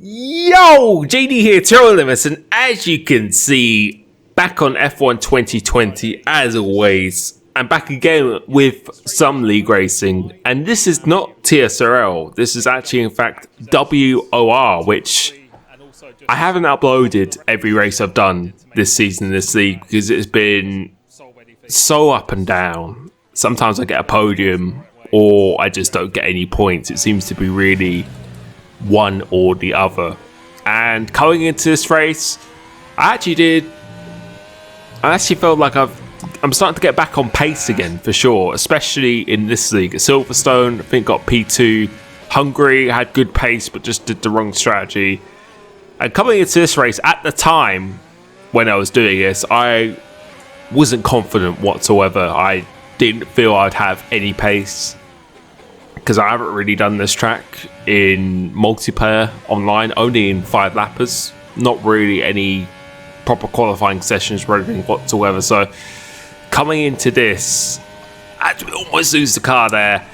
Yo, JD here, Limitless, and as you can see, back on F1 2020 as always. I'm back again with some league racing, and this is not TSRL. This is actually, in fact, WOR, which I haven't uploaded every race I've done this season in this league because it's been so up and down. Sometimes I get a podium, or I just don't get any points. It seems to be really one or the other. And coming into this race, I actually felt like I'm starting to get back on pace again, for sure, especially in this league. At Silverstone, I think got P2. Hungary had good pace, but just did the wrong strategy. And coming into this race, at the time when I was doing this, I wasn't confident whatsoever. I didn't feel I'd have any pace, because I haven't really done this track in multiplayer online, only in 5 lappers, not really any proper qualifying sessions or anything whatsoever. So coming into this, I almost lose the car there.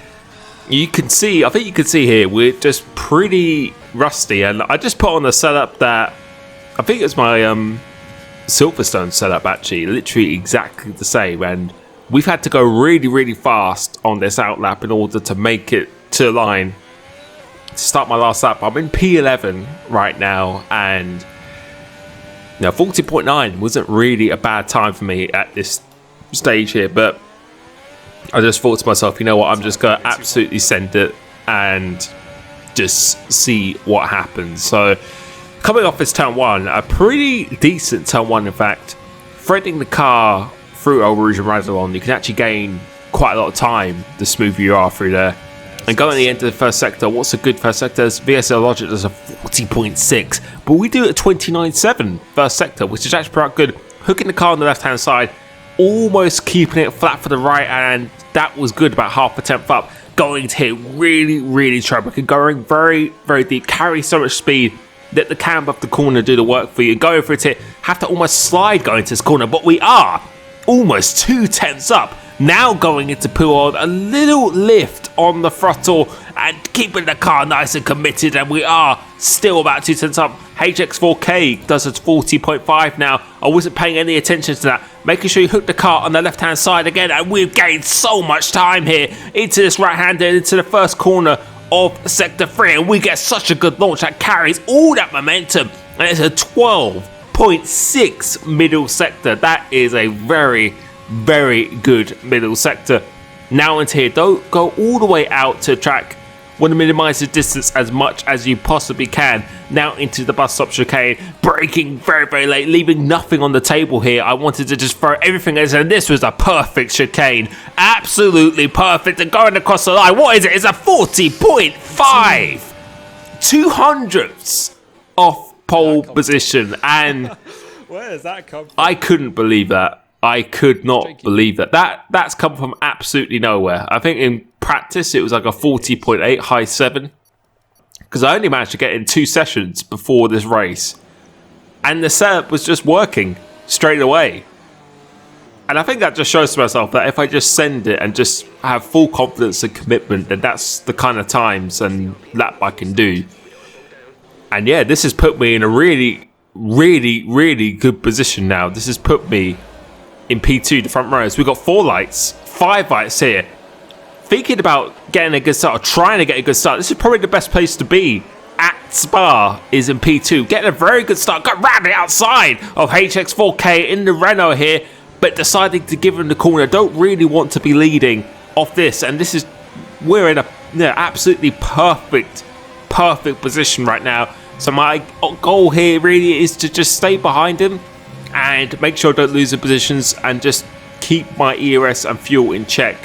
You can see, I think you can see here, we're just pretty rusty, and I just put on a setup that I think it's my Silverstone setup, actually, literally exactly the same, and we've had to go really fast on this outlap in order to make it to the line to start my last lap. I'm in P11 right now, and 40.9 wasn't really a bad time for me at this stage here, but I just thought to myself, you know what, I'm just going to absolutely send it and just see what happens. So coming off this turn 1, a pretty decent turn 1 in fact, threading the car through El Rouge and Radillon, you can actually gain quite a lot of time the smoother you are through there. And going at the end of the first sector, what's a good first sector? VSL Logic does a 40.6, but we do a 29.7 first sector, which is actually quite good. Hooking the car on the left hand side, almost keeping it flat for the right, and that was good, about half a tenth up. Going to hit really trouble, going very deep, carry so much speed, let the cam up the corner do the work for you. Going for it, have to almost slide going to this corner, but we are almost 2 tenths up. Now going into Puol, a little lift on the throttle and keeping the car nice and committed, and we are still about 2 tenths up. HX4K does a 40.5 now. I wasn't paying any attention to that. Making sure you hook the car on the left hand side again, and we've gained so much time here into this right hander, into the first corner of sector 3, and we get such a good launch that carries all that momentum, and it's a 12.6 middle sector. That is a very good middle sector. Now into here, don't go all the way out to the track. Want to minimize the distance as much as you possibly can. Now into the bus stop chicane, braking very late, leaving nothing on the table here. I wanted to just throw everything in, and this was a perfect chicane, absolutely perfect, and going across the line. What is it? It's a 40.5, 200ths off pole position, and where does that come from? I couldn't believe that. I could not believe that. That's come from absolutely nowhere. I think in practice it was like a 40.8, high 7. Because I only managed to get in 2 sessions before this race. And the setup was just working straight away. And I think that just shows to myself that if I just send it and just have full confidence and commitment, then that's the kind of times and lap I can do. And yeah, this has put me in a really good position now. This has put me in P2, the front rows. We've got 4 lights, 5 lights here. Thinking about getting a good start, or trying to get a good start. This is probably the best place to be at Spa, is in P2. Getting a very good start. Got round the outside of HX4K in the Renault here, but deciding to give him the corner. Don't really want to be leading off this. And this is, we're in a absolutely perfect position right now. So my goal here really is to just stay behind him and make sure I don't lose the positions, and just keep my ERS and fuel in check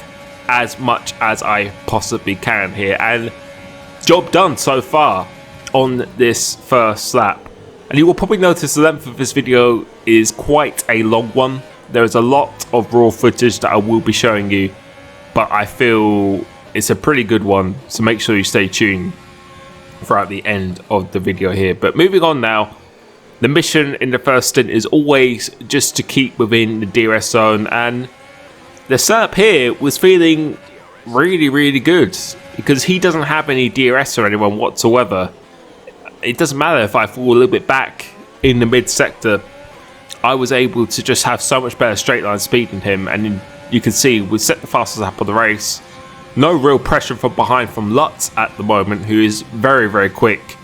as much as I possibly can here. And job done so far on this first lap. And you will probably notice the length of this video is quite a long one. There is a lot of raw footage that I will be showing you, but I feel it's a pretty good one, so make sure you stay tuned throughout the end of the video here. But moving on now, the mission in the first stint is always just to keep within the DRS zone, and the setup here was feeling really good because he doesn't have any DRS or anyone whatsoever. it doesn't matter if I fall a little bit back in the mid sector. I was able to just have so much better straight line speed than him, and you can see we set the fastest lap of the race. No real pressure from behind from Lutz at the moment, who is very, very quick.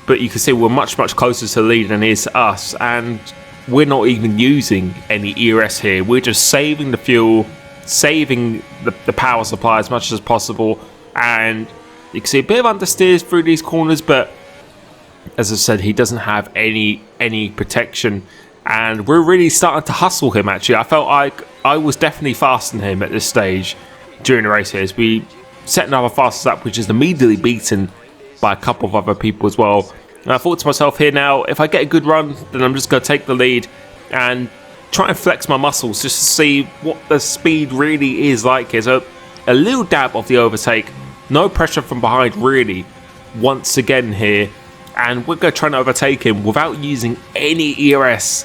But you can see we're much, much closer to the lead than he is to us, and we're not even using any ERS here. We're just saving the fuel, saving the power supply as much as possible, and you can see a bit of understeers through these corners, but as I said, he doesn't have any protection, and we're really starting to hustle him. Actually, I felt like I was definitely faster than him at this stage during the race here. As we set another fastest lap, which is immediately beaten by a couple of other people as well. And I thought to myself here, now if I get a good run, then I'm just going to take the lead and try and flex my muscles just to see what the speed really is like. Here's a little dab of the overtake, no pressure from behind really once again here, and we're going to try and overtake him without using any ERS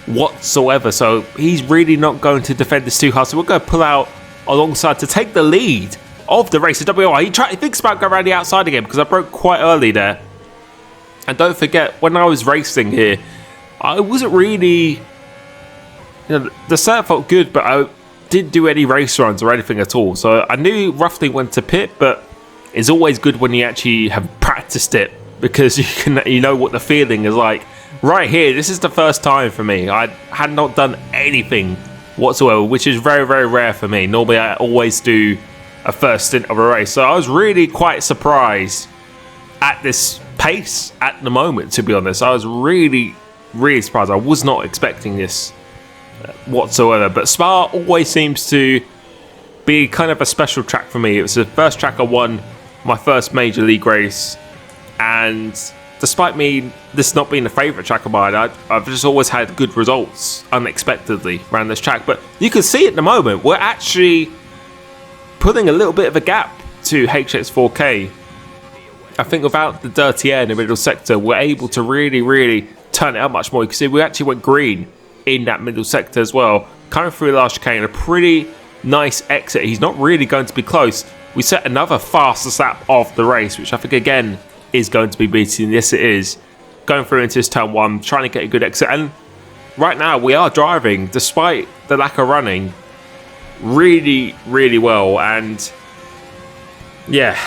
whatsoever. So he's really not going to defend this too hard, so we're going to pull out alongside to take the lead of the race. WR, he thinks about going around the outside again because I broke quite early there. And don't forget, when I was racing here, I wasn't really, the setup felt good, but I didn't do any race runs or anything at all. So I knew roughly when to pit, but it's always good when you actually have practiced it, because you know what the feeling is like. Right here, this is the first time for me. I had not done anything whatsoever, which is very, very rare for me. Normally I always do a first stint of a race. So I was really quite surprised at this pace at the moment, to be honest. I was really, really surprised. I was not expecting this whatsoever. But Spa always seems to be kind of a special track for me. It was the first track I won my first major league race, and despite me this not being a favourite track of mine, I've just always had good results unexpectedly around this track. But you can see at the moment we're actually putting a little bit of a gap to HX4K. I think without the dirty air in the middle sector, we're able to really, really turn it up much more. You can see we actually went green in that middle sector as well. Coming through the last chicane, a pretty nice exit. He's not really going to be close. We set another fastest lap of the race, which I think again is going to be beating. Yes, it is. Going through into this turn one, trying to get a good exit. And right now we are driving, despite the lack of running, really, really well. And yeah,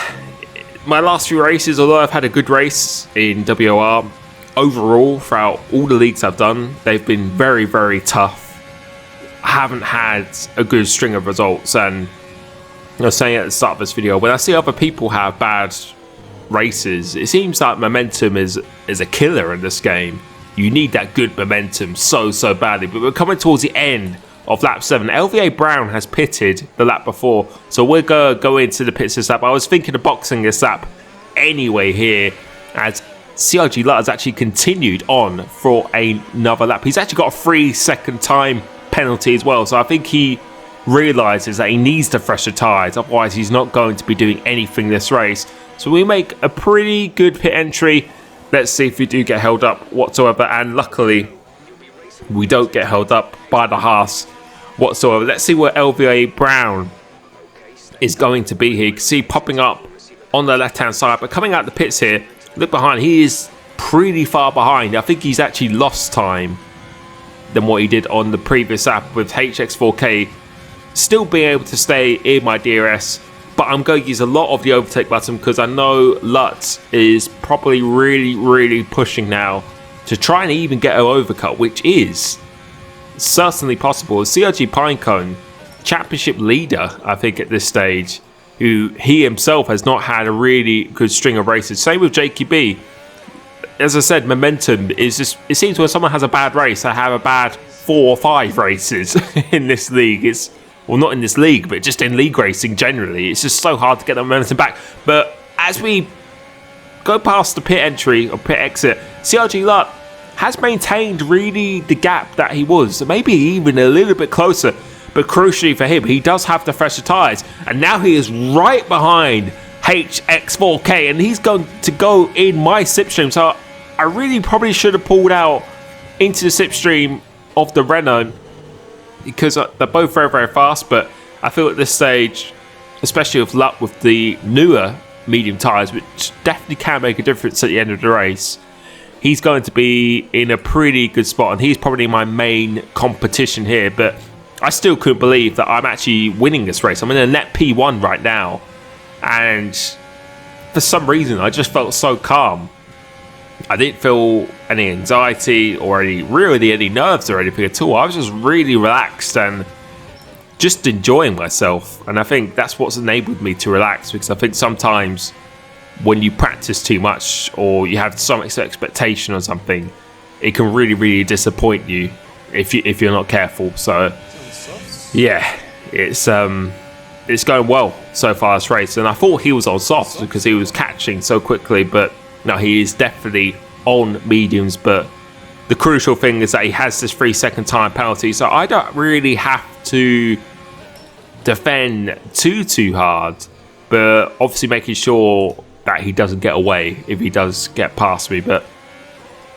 my last few races, although I've had a good race in WOR, overall throughout all the leagues I've done, they've been very, very tough. I haven't had a good string of results, and I was saying at the start of this video, when I see other people have bad races, it seems like momentum is a killer in this game. You need that good momentum so badly. But we're coming towards the end of lap 7. LVA Brown has pitted the lap before, so we're going to go into the pits this lap. I was thinking of boxing this lap anyway here, as CRG Lutt has actually continued on for another lap. He's actually got a 3-second time penalty as well, so I think he realises that he needs to fresher tyres, otherwise he's not going to be doing anything this race. So we make a pretty good pit entry. Let's see if we do get held up whatsoever, and luckily we don't get held up by the Haas whatsoever. Let's see where LVA Brown is going to be here. You can see popping up on the left hand side, but coming out the pits here, look behind, he is pretty far behind. I think he's actually lost time than what he did on the previous lap, with HX4K still being able to stay in my DRS. But I'm going to use a lot of the overtake button, because I know Lutz is probably really pushing now to try and even get an overcut, which is certainly possible. CRG Pinecone, championship leader, I think, at this stage, who he himself has not had a really good string of races. Same with JQB. As I said, momentum is just, it seems when someone has a bad race, they have a bad 4 or 5 races in this league. It's, well, not in this league, but just in league racing generally. It's just so hard to get the momentum back. But as we go past the pit entry or pit exit, CRG Lutt has maintained really the gap that he was, maybe even a little bit closer. But crucially for him, he does have the fresher tyres, and now he is right behind HX4K, and he's going to go in my slipstream. So I really probably should have pulled out into the slipstream of the Renault, because they're both very fast. But I feel at this stage, especially with Lutt with the newer medium tyres, which definitely can make a difference at the end of the race, he's going to be in a pretty good spot, and he's probably my main competition here. But I still couldn't believe that I'm actually winning this race. I'm in a net P1 right now, and for some reason I just felt so calm. I didn't feel any anxiety or any nerves or anything at all. I was just really relaxed and just enjoying myself, and I think that's what's enabled me to relax, because I think sometimes when you practice too much or you have so much expectation on something, it can really disappoint you if you're not careful. So yeah, it's going well so far this race, and I thought he was on softs because he was catching so quickly, but no, he is definitely on mediums. But the crucial thing is that he has this 3-second time penalty, so I don't really have to defend too hard, but obviously making sure that he doesn't get away if he does get past me. But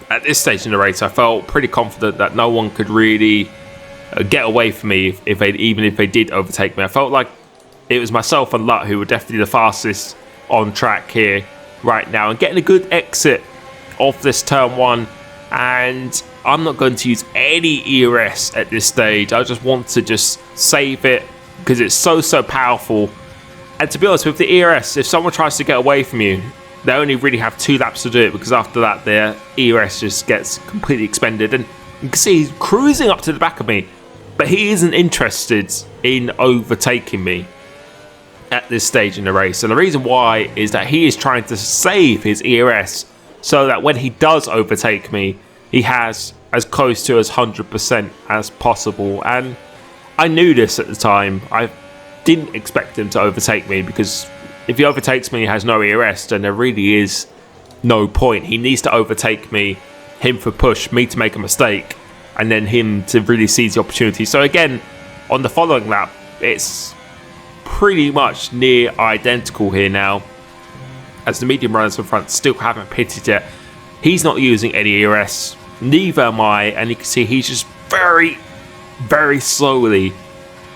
at this stage in the race, I felt pretty confident that no one could really get away from me even if they did overtake me. I felt like it was myself and Lutt who were definitely the fastest on track here right now, and getting a good exit of this turn 1. And I'm not going to use any ERS at this stage. I just want to just save it because it's so powerful. And to be honest, with the ERS, if someone tries to get away from you, they only really have 2 laps to do it, because after that their ERS just gets completely expended. And you can see he's cruising up to the back of me, but he isn't interested in overtaking me at this stage in the race. And the reason why is that he is trying to save his ERS so that when he does overtake me, he has as close to as 100% as possible. And I knew this at the time. I didn't expect him to overtake me, because if he overtakes me and has no ERS, then there really is no point. He needs to overtake me, him for push, me to make a mistake, and then him to really seize the opportunity. So again, on the following lap, it's pretty much near identical here now, as the medium runners in front still haven't pitted yet. He's not using any ERS, neither am I, and you can see he's just very slowly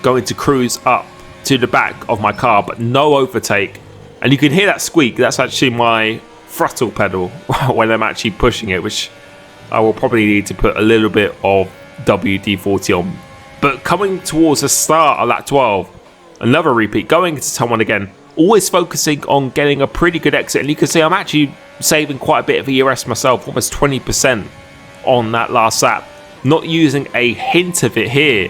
going to cruise up to the back of my car, but no overtake. And you can hear that squeak. That's actually my throttle pedal when I'm actually pushing it, which I will probably need to put a little bit of WD-40 on. But coming towards the start of lap 12, another repeat, going into turn 1 again, always focusing on getting a pretty good exit. And you can see I'm actually saving quite a bit of ERS myself, almost 20% on that last lap. Not using a hint of it here,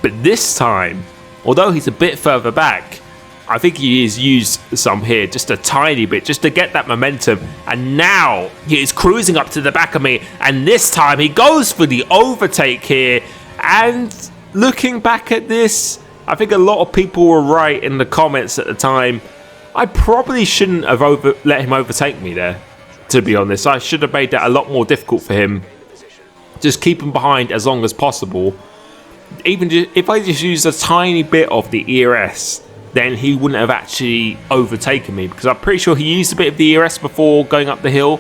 but this time, although he's a bit further back, I think he has used some here, just a tiny bit, just to get that momentum. And now he is cruising up to the back of me, and this time he goes for the overtake here. And looking back at this, I think a lot of people were right in the comments at the time. I probably shouldn't have let him overtake me there, to be honest. I should have made that a lot more difficult for him. Just keep him behind as long as possible. Even if I just used a tiny bit of the ERS, then he wouldn't have actually overtaken me, because I'm pretty sure he used a bit of the ERS before going up the hill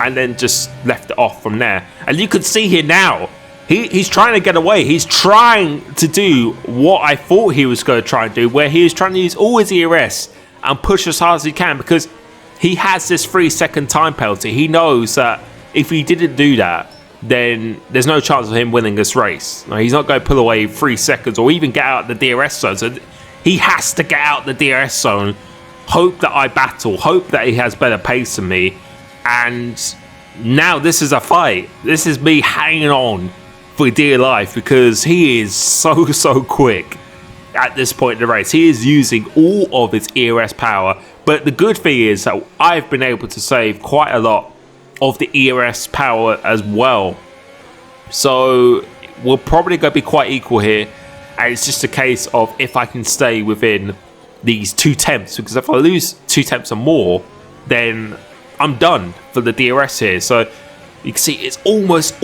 and then just left it off from there. And you can see here now, he's trying to get away. He's trying to do what I thought he was going to try and do, where he is trying to use all his ERS and push as hard as he can, because he has this 3-second time penalty. He knows that if he didn't do that, then there's no chance of him winning this race. He's not going to pull away 3 seconds or even get out of the DRS zone. So he has to get out the DRS zone, hope that I battle, hope that he has better pace than me. And now this is a fight. This is me hanging on for dear life, because he is so quick at this point in the race. He is using all of his ERS power. But the good thing is that I've been able to save quite a lot of the ERS power as well. So we're probably going to be quite equal here. And it's just a case of if I can stay within these 2 tenths. Because if I lose 2 tenths or more, then I'm done for the DRS here. So you can see it's almost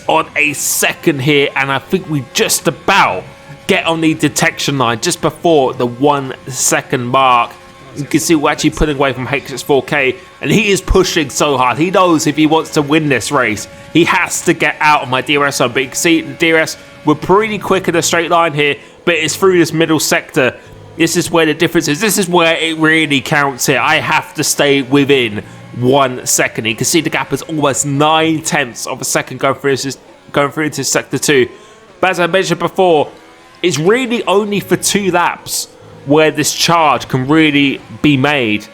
on a second here. And I think we just about get on the detection line just before the 1 second mark. You can see we're actually pulling away from HX4K, and he is pushing so hard. He knows if he wants to win this race, he has to get out of my DRS zone. But you can see the DRS, we're pretty quick in a straight line here, but it's through this middle sector This is where the difference is. This is where it really counts here. I have to stay within 1 second. You can see the gap is almost 9/10 of a second going through into sector 2. But as I mentioned before, it's really only for 2 laps where this charge can really be made,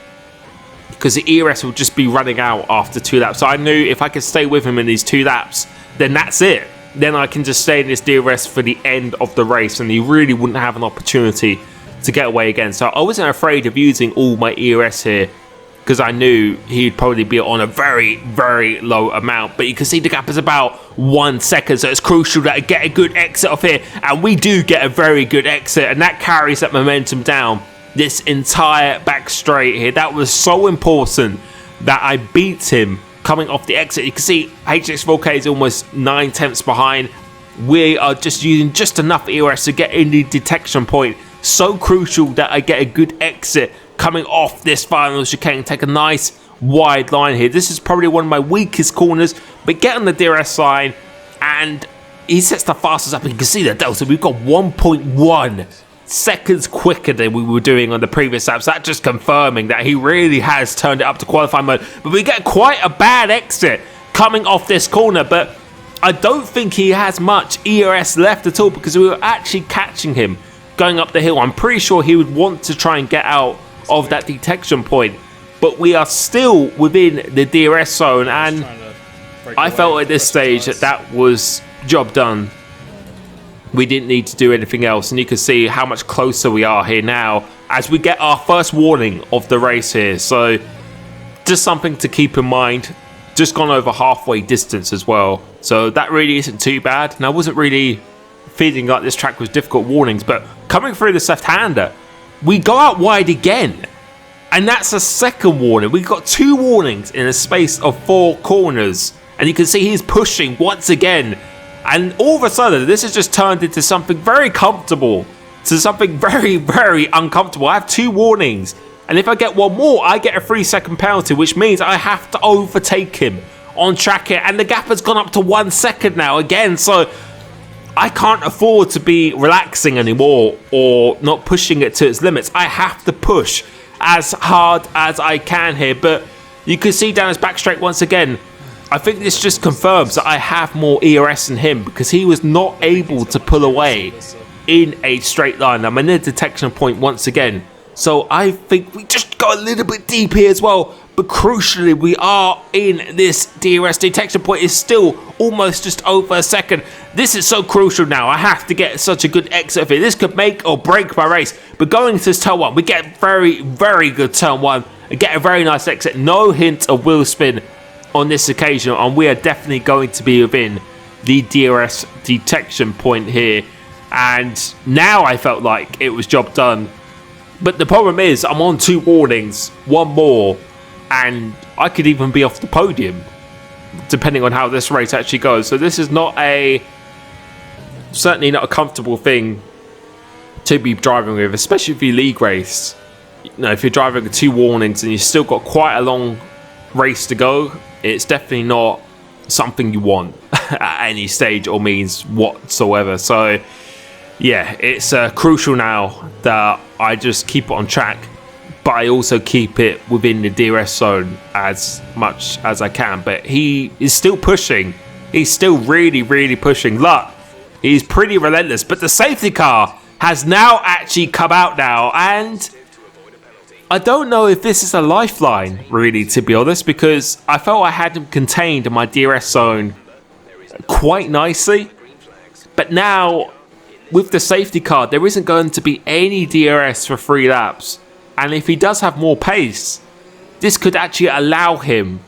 because the ERS will just be running out after 2 laps. So I knew if I could stay with him in these 2 laps, then that's it. Then I can just stay in this DRS for the end of the race, and he really wouldn't have an opportunity to get away again. So I wasn't afraid of using all my ERS here, because I knew he'd probably be on a very, very low amount. But you can see the gap is about 1 second, so it's crucial that I get a good exit off here, and we do get a very good exit, and that carries that momentum down this entire back straight here. That was so important that I beat him coming off the exit. You can see HX4K is almost 9/10 behind. We are just using just enough ERS to get in the detection point. So crucial that I get a good exit coming off this final chicane. Take a nice wide line here. This is probably one of my weakest corners, but get on the DRS line, and he sets the fastest up. You can see the delta. We've got 1.1 seconds quicker than we were doing on the previous laps. That just confirming that he really has turned it up to qualifying mode. But we get quite a bad exit coming off this corner, but I don't think he has much ERS left at all, because we were actually catching him going up the hill. I'm pretty sure he would want to try and get out of that detection point, but we are still within the DRS zone, and I felt at this stage that that was job done. We didn't need to do anything else, and you can see how much closer we are here now as we get our first warning of the race here. So just something to keep in mind. Just gone over halfway distance as well, so that really isn't too bad. And I wasn't really feeling like this track was difficult warnings, but coming through this left-hander, we go out wide again, and that's a second warning. We've got 2 warnings in a space of 4 corners, and you can see he's pushing once again, and all of a sudden this has just turned into something very comfortable to something very, very uncomfortable. I have 2 warnings, and if I get one more, I get a 3-second penalty, which means I have to overtake him on track here, and the gap has gone up to 1 second now again. So I can't afford to be relaxing anymore or not pushing it to its limits. I have to push as hard as I can here. But you can see down his back straight once again, I think this just confirms that I have more ERS than him, because he was not able to pull away in a straight line. I'm in a detection point once again. So I think we just got a little bit deep here as well. But crucially, we are in this DRS detection point. It's still almost just over a second. This is so crucial now. I have to get such a good exit of it. This could make or break my race. But going into this turn 1, we get very, very good turn 1. And get a very nice exit. No hint of wheel spin on this occasion. And we are definitely going to be within the DRS detection point here. And now I felt like it was job done. But the problem is, I'm on 2 warnings, 1 more, and I could even be off the podium, depending on how this race actually goes. So this is certainly not a comfortable thing to be driving with, especially if you league race. You know, if you're driving with 2 warnings and you've still got quite a long race to go, it's definitely not something you want at any stage or means whatsoever. So yeah, it's crucial now that I just keep it on track, but I also keep it within the DRS zone as much as I can. But he is still pushing. He's still really, really pushing. Look, he's pretty relentless. But the safety car has now actually come out now, and I don't know if this is a lifeline, really, to be honest, because I felt I had him contained in my DRS zone quite nicely. But now, with the safety car, there isn't going to be any DRS for 3 laps. And if he does have more pace, this could actually allow him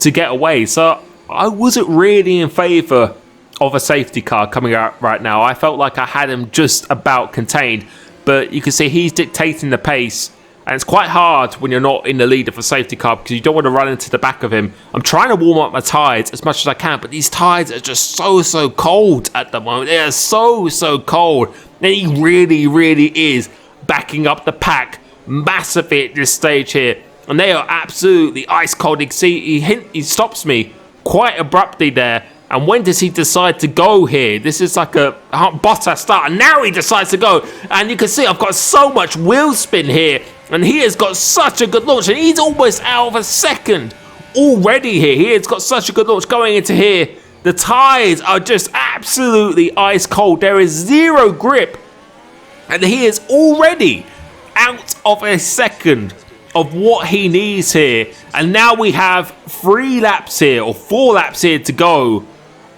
to get away. So I wasn't really in favour of a safety car coming out right now. I felt like I had him just about contained. But you can see he's dictating the pace. And it's quite hard when you're not in the lead of a safety car, because you don't want to run into the back of him. I'm trying to warm up my tyres as much as I can, but these tyres are just so cold at the moment. They are so cold. And he really, really is backing up the pack massively at this stage here. And they are absolutely ice cold. You can see he stops me quite abruptly there. And when does he decide to go here? This is like a Bottas start, and now he decides to go. And you can see I've got so much wheel spin here, and he has got such a good launch, and he's almost out of a second already here. He has got such a good launch going into here. The tyres are just absolutely ice cold. There is zero grip, and he is already out of a second of what he needs here. And now we have 3 laps here, or 4 laps here to go.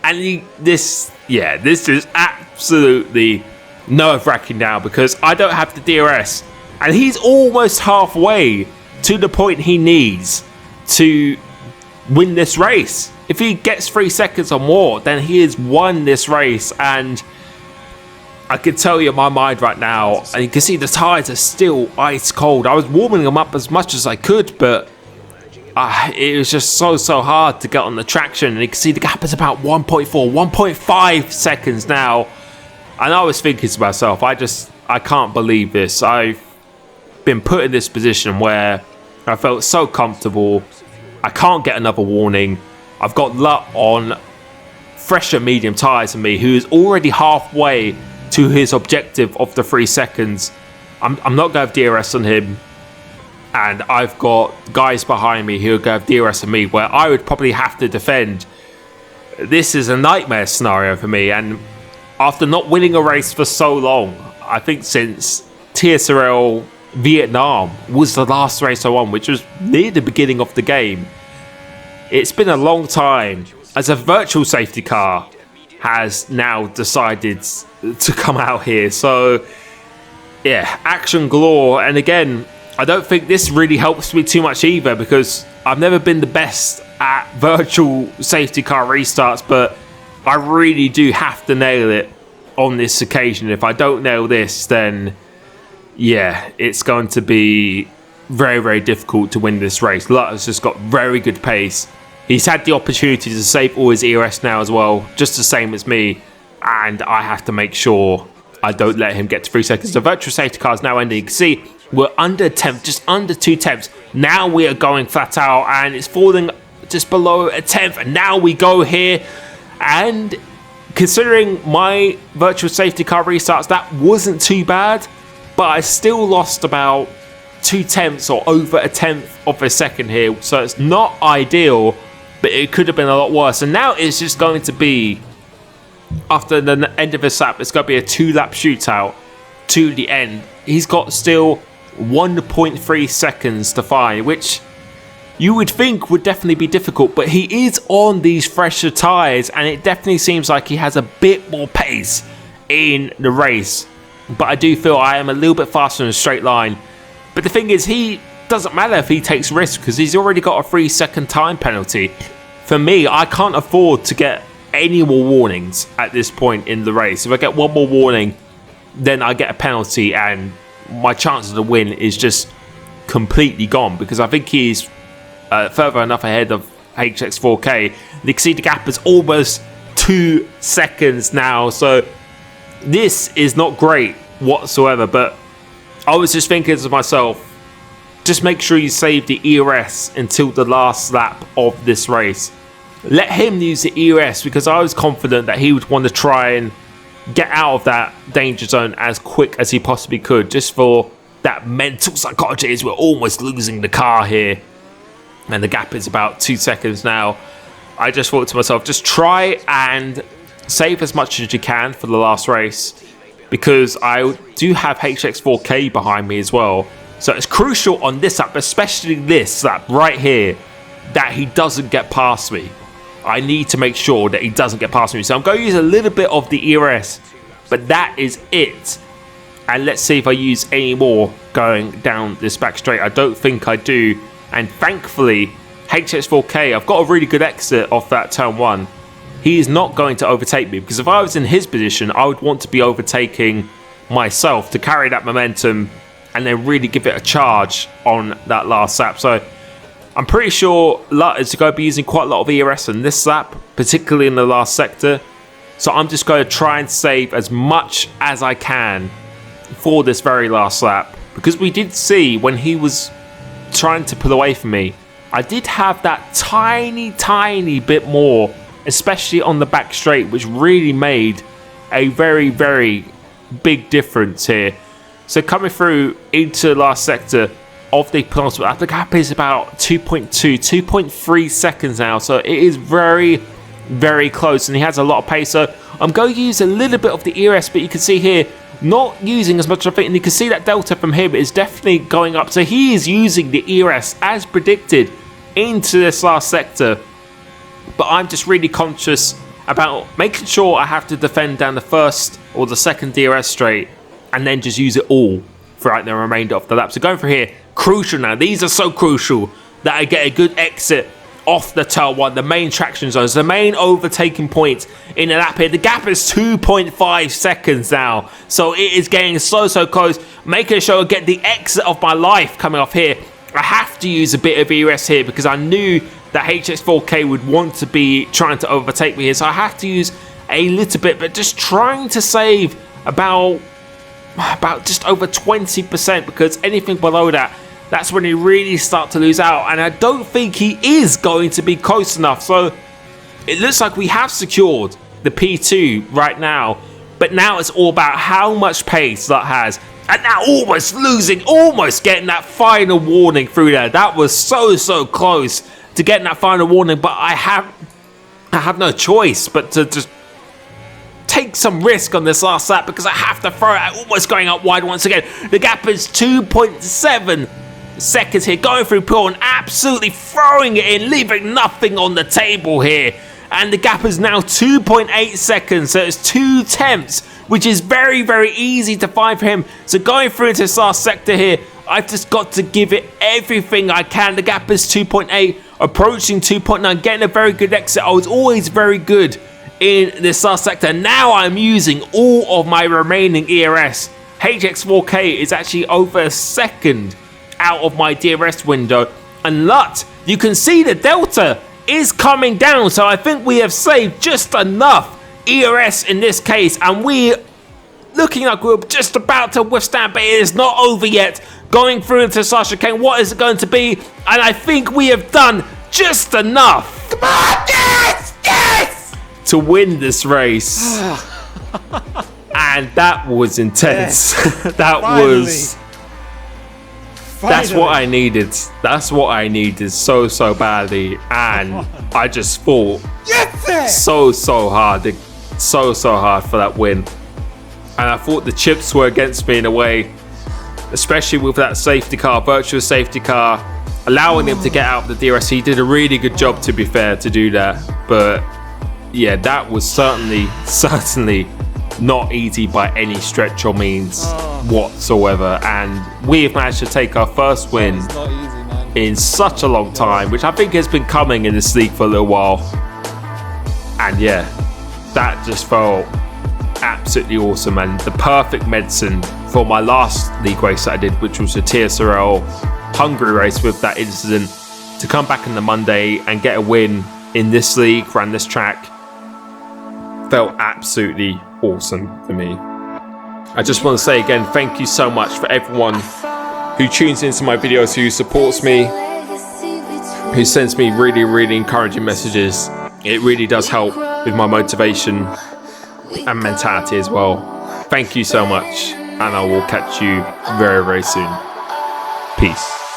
And this is absolutely nerve-wracking now, because I don't have the DRS, and he's almost halfway to the point he needs to win this race. If he gets 3 seconds or more, then he has won this race. And I can tell you in my mind right now, and you can see the tyres are still ice cold. I was warming them up as much as I could, but it was just so hard to get on the traction. And you can see the gap is about 1.5 seconds now. And I was thinking to myself, I can't believe this. I've been put in this position where I felt so comfortable. I can't get another warning. I've got Lut on fresher medium tyres than me, who is already halfway to his objective of the 3 seconds. I'm not going to have DRS on him. And I've got guys behind me who are going to have DRS on me, where I would probably have to defend. This is a nightmare scenario for me. And after not winning a race for so long, I think since TSRL Vietnam was the last race I won, which was near the beginning of the game, it's been a long time, as a virtual safety car has now decided to come out here. So yeah, action galore. And again, I don't think this really helps me too much either, because I've never been the best at virtual safety car restarts, but I really do have to nail it on this occasion. If I don't nail this, then yeah, it's going to be very difficult to win this race. Lut has just got very good pace. He's had the opportunity to save all his ERS now as well, just the same as me, and I have to make sure I don't let him get to 3 seconds. The virtual safety car is now ending. You can see we're under a tenth, just under 2 tenths. Now we are going flat out, and it's falling just below a tenth. And now we go here, and considering my virtual safety car restarts, that wasn't too bad, but I still lost about 2 tenths or over a tenth of a second here. So it's not ideal, but it could have been a lot worse. And now it's just going to be, after the end of this lap, it's going to be a 2-lap shootout to the end. He's got still 1.3 seconds to find, which you would think would definitely be difficult, but he is on these fresher tyres, and it definitely seems like he has a bit more pace in the race. But I do feel I am a little bit faster in a straight line. But the thing is, he doesn't matter if he takes risks, because he's already got a 3-second time penalty. For me, I can't afford to get any more warnings at this point in the race. If I get one more warning, then I get a penalty, and my chances to win is just completely gone, because I think he's further enough ahead of HX4K. You can see the gap is almost 2 seconds now, so this is not great whatsoever. But I was just thinking to myself, just make sure you save the ERS until the last lap of this race. Let him use the ERS, because I was confident that he would want to try and get out of that danger zone as quick as he possibly could, just for that mental psychology as we're almost losing the car here. And the gap is about 2 seconds now. I just thought to myself, just try and save as much as you can for the last race, because I do have HX4K behind me as well. So it's crucial on this lap, especially this lap right here, that he doesn't get past me. I need to make sure that he doesn't get past me. So I'm going to use a little bit of the ERS, but that is it. And let's see if I use any more going down this back straight. I don't think I do. And thankfully, HX4K, I've got a really good exit off that turn 1. He is not going to overtake me, because if I was in his position, I would want to be overtaking myself to carry that momentum and then really give it a charge on that last lap. So I'm pretty sure Lut is going to be using quite a lot of ERS in this lap, particularly in the last sector. So I'm just going to try and save as much as I can for this very last lap, because we did see when he was trying to pull away from me, I did have that tiny bit more especially on the back straight, which really made a very, very big difference here. So coming through into the last sector of the penultimate, the gap is about 2.3 seconds now. So it is very, very close, and he has a lot of pace. So I'm going to use a little bit of the ERS, but you can see here, not using as much, I think, and you can see that delta from him is definitely going up. So he is using the ERS as predicted into this last sector, but I'm just really conscious about making sure I have to defend down the first or the second DRS straight and then just use it all throughout the remainder of the lap. So going for here, crucial now. These are so crucial that I get a good exit off the tail one, the main traction zones, the main overtaking point in the lap here. The gap is 2.5 seconds now, so it is getting so close, making sure I get the exit of my life coming off here. I have to use a bit of ERS here because I knew that HX4K would want to be trying to overtake me here, so I have to use a little bit, but just trying to save about just over 20%, because anything below that, that's when he really start to lose out, and I don't think he is going to be close enough. So it looks like we have secured the P2 right now, but now it's all about how much pace that has, and now almost losing, almost getting that final warning through there. That was so close to getting that final warning, but I have no choice but to just take some risk on this last lap, because I have to throw it, almost going up wide once again. The gap is 2.7 seconds here, going through pool and absolutely throwing it in, leaving nothing on the table here. And the gap is now 2.8 seconds, so it's 2/10, which is very easy to find for him. So going through into this last sector here, I've just got to give it everything I can. The gap is 2.8, approaching 2.9, getting a very good exit. I was always very good in this last sector. Now I'm using all of my remaining ERS. HX4K is actually over a second out of my DRS window, and LUT, you can see the delta is coming down, so I think we have saved just enough ERS in this case, and we're looking like we're just about to withstand, but it is not over yet. Going through into Sasha Kane, what is it going to be? And I think we have done just enough. Come on, yes! To win this race. And that was intense. Yes. That finally. Was... That's what I needed. That's what I needed so badly, and I just fought so hard, so hard for that win. And I thought the chips were against me in a way, especially with that safety car, virtual safety car, allowing him to get out of the DRS. He did a really good job, to be fair, to do that. But yeah, that was certainly not easy by any stretch or means whatsoever, and we have managed to take our first win in such a long time, which I think has been coming in this league for a little while. And yeah, that just felt absolutely awesome, and the perfect medicine for my last league race that I did, which was the TSRL Hungary race with that incident, to come back on the Monday and get a win in this league, ran this track, felt absolutely awesome for me. I just want to say again, thank you so much for everyone who tunes into my videos, who supports me, who sends me really encouraging messages. It really does help with my motivation and mentality as well. Thank you so much, and I will catch you very soon. Peace.